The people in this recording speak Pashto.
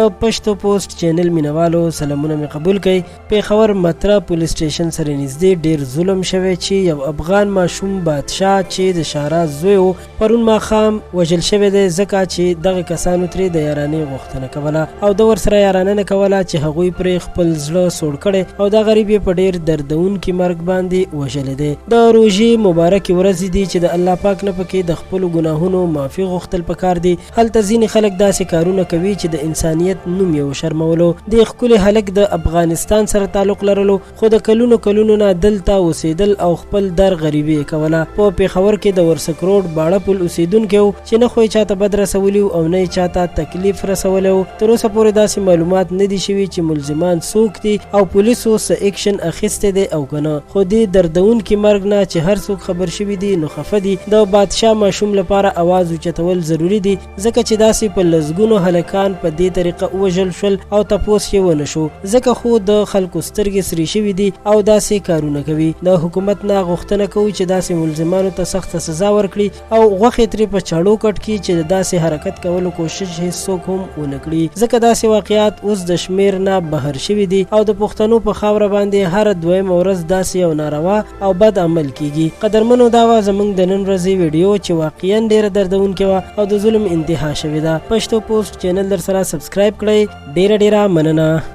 د پښتو پوسټ چینل مینوالو سلامونه می قبول کړئ. پیښور مترا پولیس سټیشن سره نږدې ډیر ظلم شوی چې یو افغان ماشوم بادشاه چې د شهراز زوی و پرون ماښام وژل شوی دی ځکه چې دغه کسانو ترې د یارانی غوښتنه کوله او د ورسره یارانه نه کوله چې هغوی پرې خپل زړه سوړ کړی او دا غریب یې په ډیر دردونکي مرګ باندې وژلی دی. د روژې مبارکې ورځې دي چې د الله پاک نه پکې د خپلو ګناهونو معافي غوښتل پکار دي. هلته ځینې خلک داسې کارونه کوي چې د انسانیت نوم یې وشرمولو. د ښکلی هلک د افغانستان سره تعلق لرلو خو د کلونو نه دلته اوسېدل او خپل در غریبي یې کوله. په پیښور کې د ورسک روډ باړه پل اوسېدونکی و چې نه خو یې چاته بد رسولی او نه یې چاته تکلیف رسولی و. تر اوسه پورې داسې معلومات نه دي شوي چې ملزمان څوک دي او پولیسو څه اکشن اخیستی دی او که نه. خو دې دردونکي مرګ نه چې هر څوک خبر شوي دي نو خفه دي. د بادشاه ماشوم لپاره اواز اوچتول ضروري دي ځکه چې داسې په لسګونو هلکان په دې طریقه ووژل شول او تپوس یې ونه شو ځکه خو د خلکو سترګې سرې شوي دي او داسې کارونه کوي. د حکومت نه غوښتنه کوو چې داسې ملزمانو ته سخته سزا ورکړي او غوښې ترې په چاړو کټ کړي چې د داسې حرکت کولو کوشش هیڅوک هم ونه کړي ځکه داسې واقعیات اوس د شمیر نه بهر شوي دي او د پښتنو په خاوره باندې هر دویمه ورځ داسې یو ناروا او بد عمل کیږي. قدرمنو دا وه زموږ د نن ورځې ویډیو چې واقعا ډیره دردونکې وه او د ظلم انتها شوې ده. پښتو پوسټ چینل در سره سبسکرایب کړئ. ډیره مننه.